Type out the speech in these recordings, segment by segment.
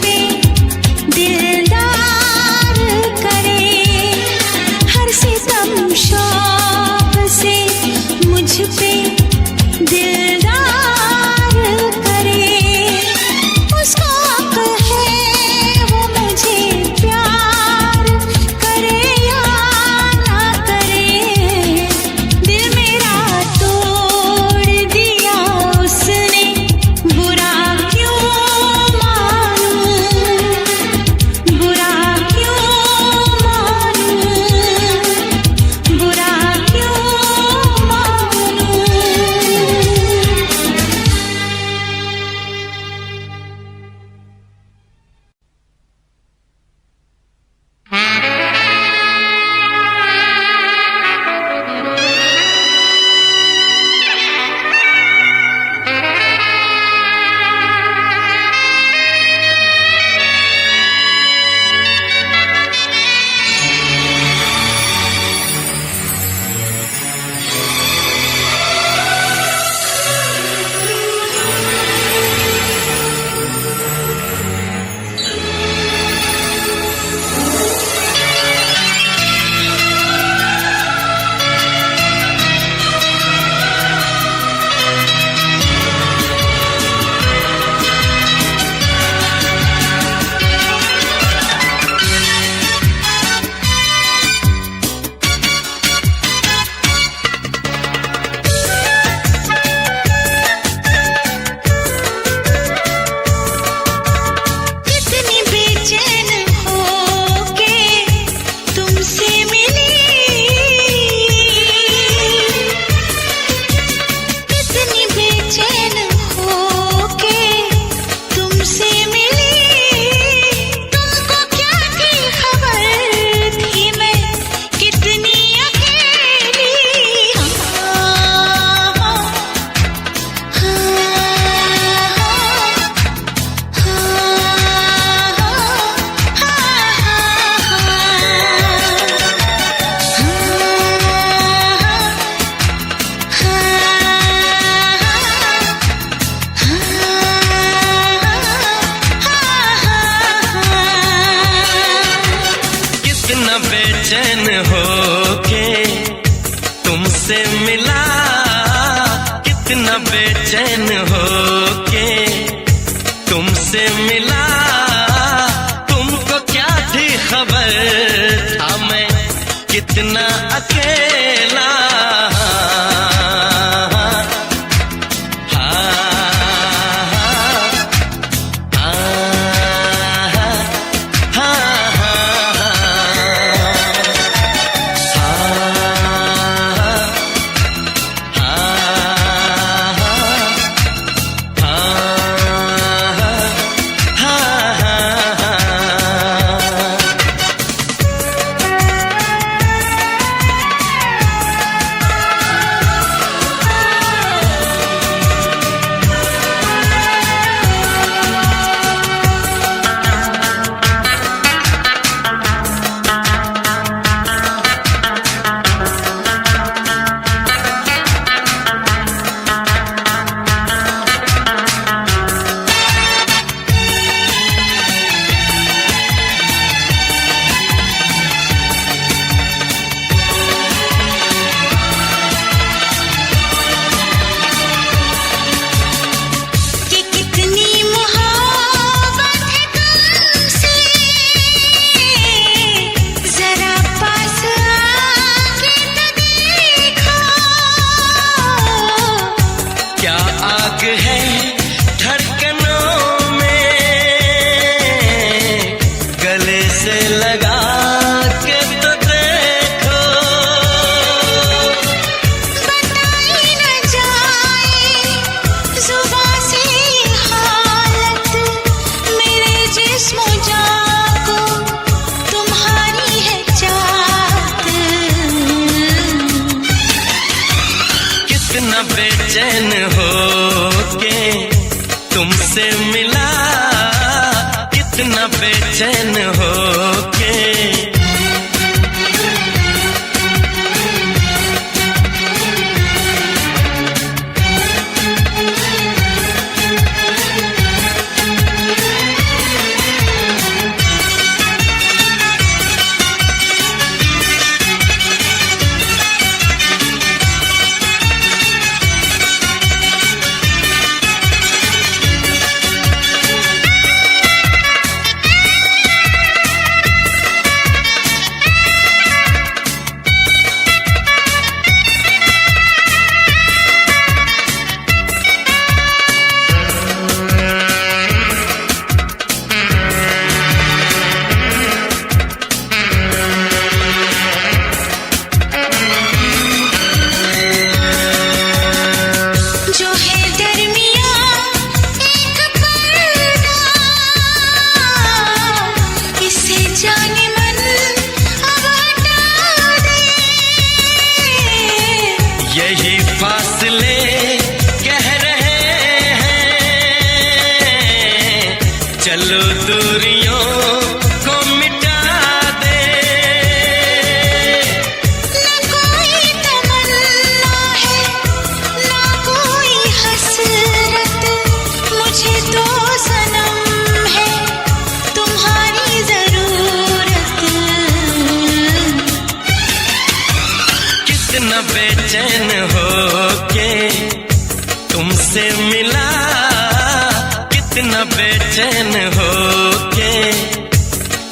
पे दिलदार करे, हर सितम शौक से मुझ पे दिलदार करे। उसको अक्ल है वो मुझे प्यार करे या ना करे, दिल मेरा तोड़ दिया उसने, बुरा क्यों मानूं, बुरा क्यों मानूं, बुरा क्यों मानूं। कितनी बेचैन होके तुमसे मिली, कितनी बेचैन होके तुमसे मिली, तुमको क्या थी खबर थी मैं कितनी अकेली। कितना बेचैन होके तुमसे मिला, कितना बेचैन होके तुमसे मिला, तुमको क्या थी खबर था मैं कितना अकेला। कि कितनी मोहब्बत है तुमसे, जरा पास आके तो देखो, क्या आग है धड़कनों में, गले से लगा के तो देखो। बताई न जाए जुबां से हालत, मेरे जिस्म जान को तुम्हारी है चाहत। कितना बेचैन होके तुमसे मिला, कितना बेचैन होके। चलो दूरियों को मिटा दे। ना कोई तमन्ना है ना कोई हसरत, मुझे तो सनम है तुम्हारी जरूरत। कितना बेचैन हो के तुमसे मिला, कितना बेचैन हो के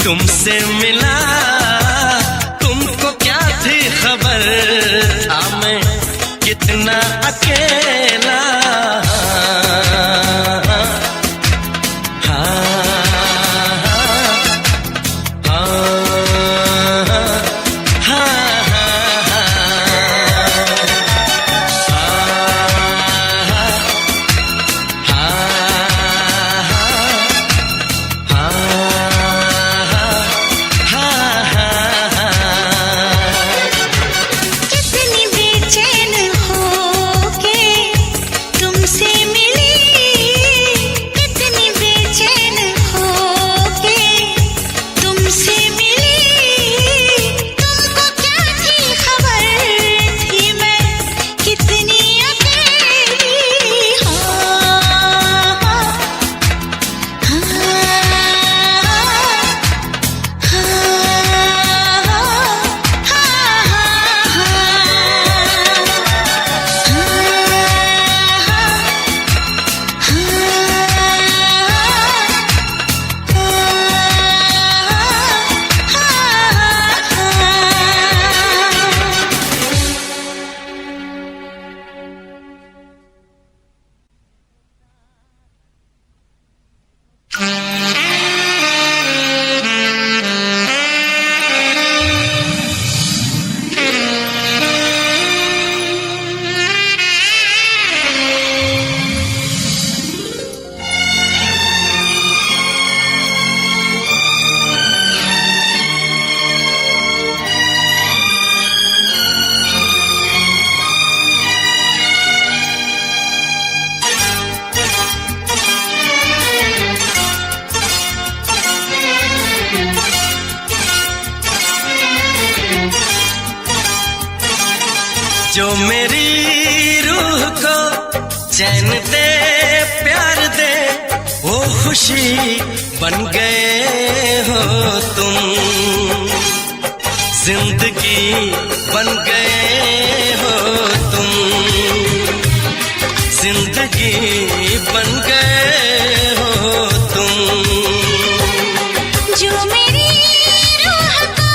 तुमसे मिला। तुमको क्या थी खबर था मैं कितना अकेला। कितनी बेचैन होके तुमसे मिली, कितनी बेचैन होके तुमसे मिली। तुमको क्या थी खबर थी मैं कितनी अकेली। जो मेरी रूह को चैन दे प्यार दे, वो खुशी बन गए हो तुम। जिंदगी बन गए हो तुम, जिंदगी बन गए हो तुम। जो मेरी रूह को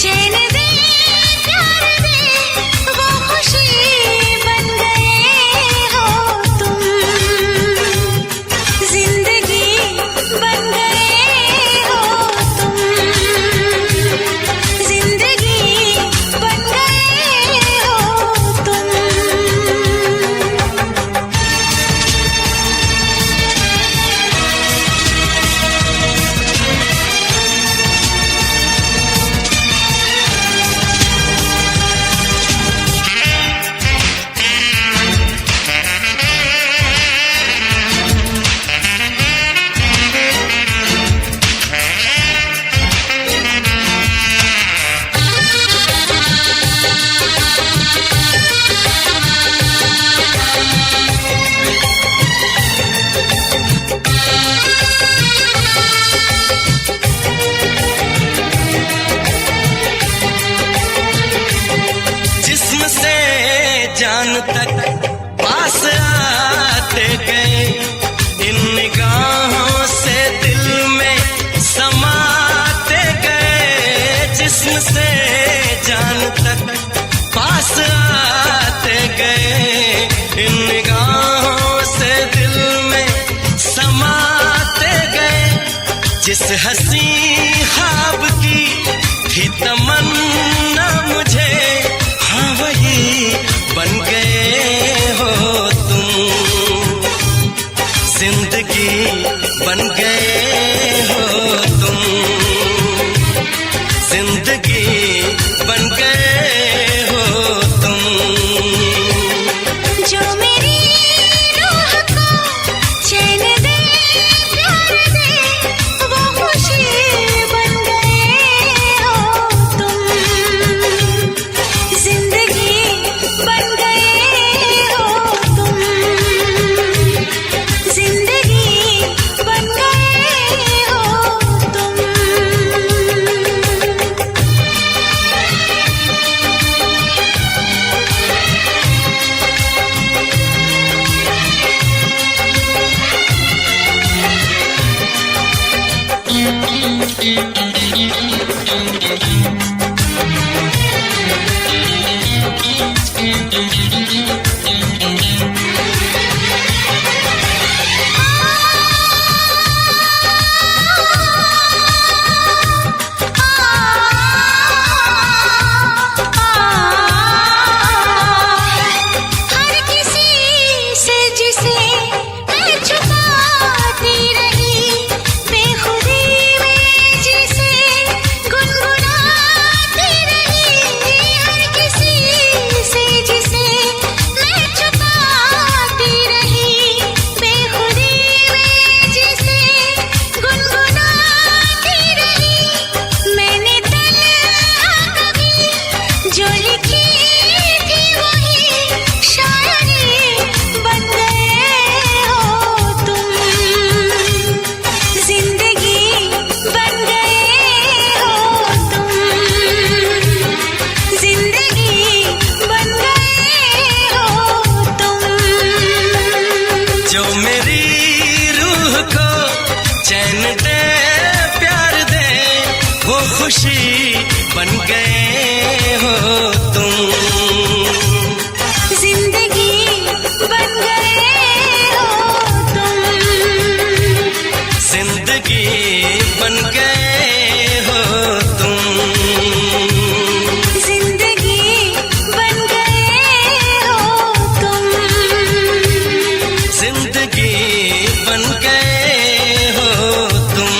चैन दे प्यार दे, वो खुशी बन गए हो तुम। जिंदगी बन गए हो तुम, जिंदगी बन गए हो तुम। जिस्म से जान तक पास आते गए, इन निगाहों से दिल में समाते गए। जिस्म से जान तक पास आते गए, इन निगाहों से दिल में समाते गए। जिस हंसी ख्वाब की थी तमन्ना मुझे, हाँ वही बन गए हो तुम। जिंदगी बन गए हो तुम, जिंदगी बन गए हो तुम। जो मेरी रूह को चैन दे प्यार दे, खुशी बन गए हो तुम, जिंदगी बन गए हो तुम, जिंदगी बन गए हो तुम, जिंदगी बन गए हो तुम, जिंदगी बन गए हो तुम।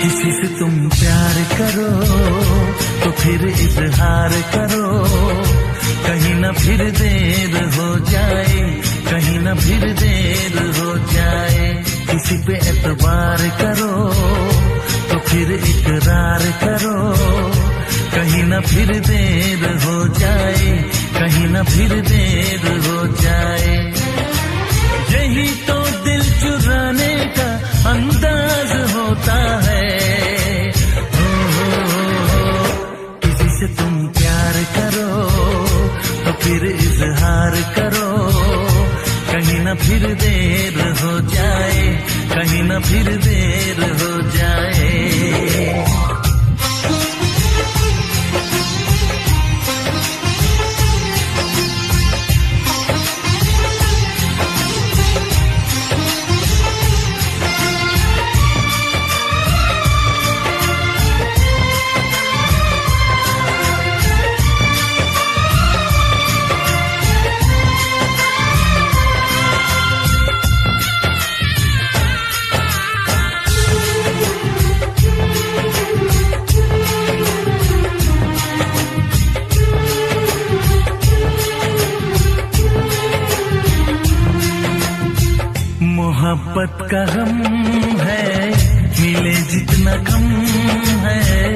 किसी से तुम प्यार करो तो फिर इजहार करो, कहीं ना फिर देर हो जाए, कहीं ना फिर देर हो जाए। किसी पे एतबार करो तो फिर इकरार करो, कहीं ना फिर देर हो जाए, कहीं ना फिर देर हो जाए। यही तो दिल चुराने का अंदाज होता है। किसी से तुम प्यार करो तो फिर इजहार करो, कहीं ना फिर देर हो जाए, कहीं ना फिर देर हो जाए। मोहब्बत का गम है, मिले जितना कम है,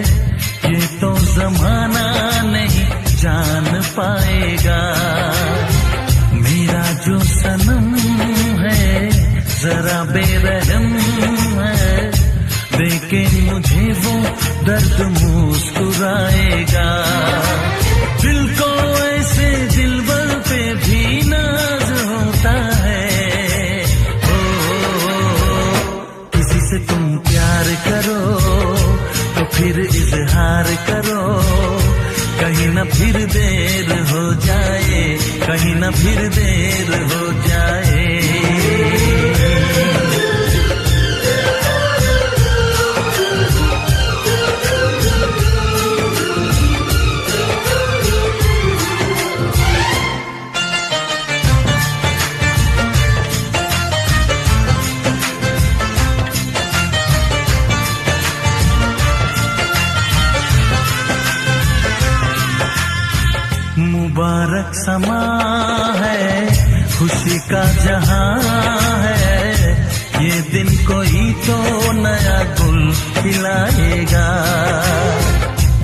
ये तो जमाना नहीं जान पाएगा। मेरा जो सनम है जरा बेरहम है, देखे मुझे वो दर्द मुस्कुराएगा। दिल को ऐसे दिलबर पे भी नाज होता है। तुम प्यार करो तो फिर इजहार करो, कहीं ना फिर देर हो जाए, कहीं ना फिर देर हो जाए। मुबारक समा है, खुशी का जहां है, ये दिन कोई तो नया गुल खिलाएगा।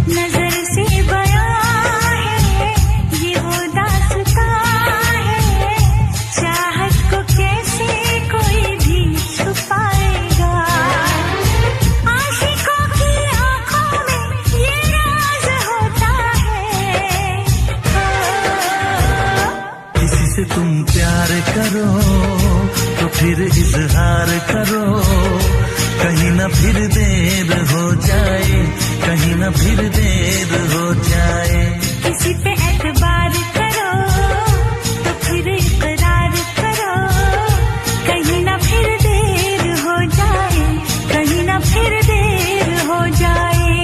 नजर से बयां है ये वो दास्तां है, चाहत को कैसे कोई भी छुपाएगा। आशिकों की आंखों में ये राज होता है। किसी से तुम प्यार करो तो फिर इजहार करो, कहीं ना फिर देर हो जाए, कहीं ना फिर देर हो जाए। किसी पे एतबार करो तो फिर इकरार करो, कहीं ना फिर देर हो जाए, कहीं ना फिर देर हो जाए।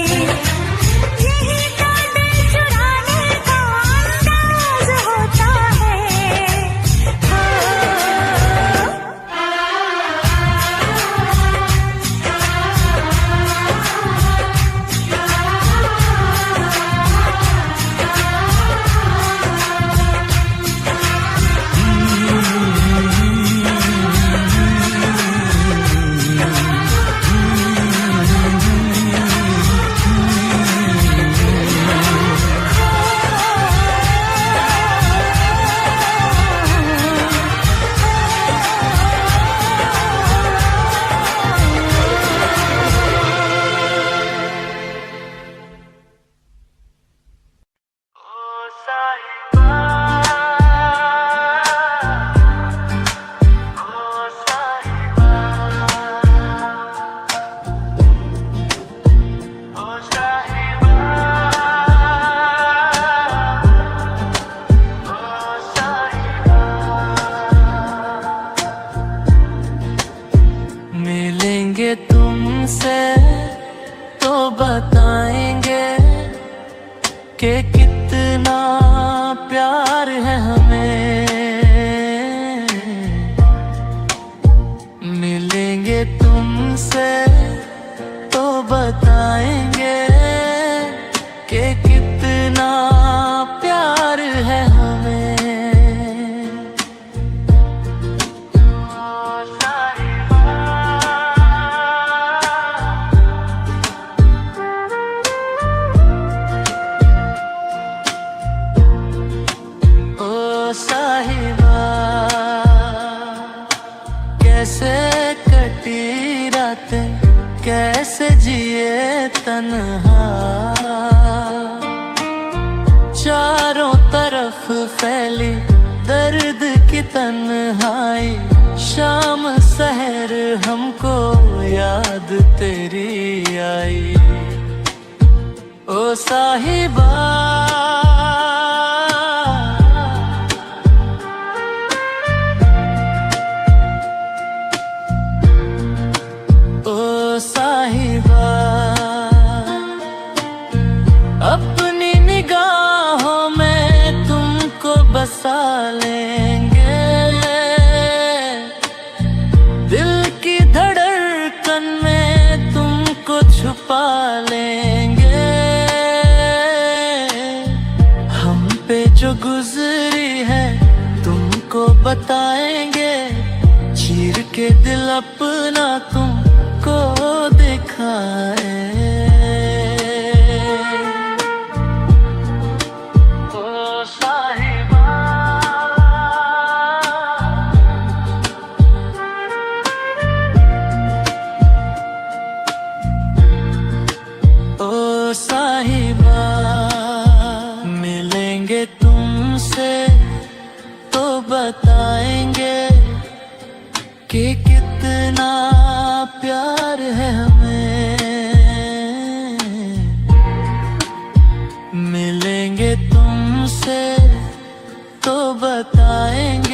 यही तो दिल चुराने का अंदाज होता है। मिलेंगे तुमसे तो बताएंगे कि कितना प्यार है हमें। मिलेंगे तुमसे तो बताएंगे कि कितना प्यार है हमें। साहिबा कैसे कटी रातें, कैसे जिए तन्हा, चारों तरफ फैली दर्द की तन्हाई, शाम सहर हमको याद तेरी आई। ओ साहिबा साहिबा अपनी निगाहों में तुमको बसा लेंगे, दिल की धड़कन में तुमको छुपा लेंगे। हम पे जो गुजरी है तुमको बताएंगे, चीर के दिल अपना तुमको दिखाए। ओ साहिबा ओ साहिबा मिलेंगे तुमसे तो बताएंगे कि कितना प्यार है हमें। मिलेंगे तुमसे तो बताएंगे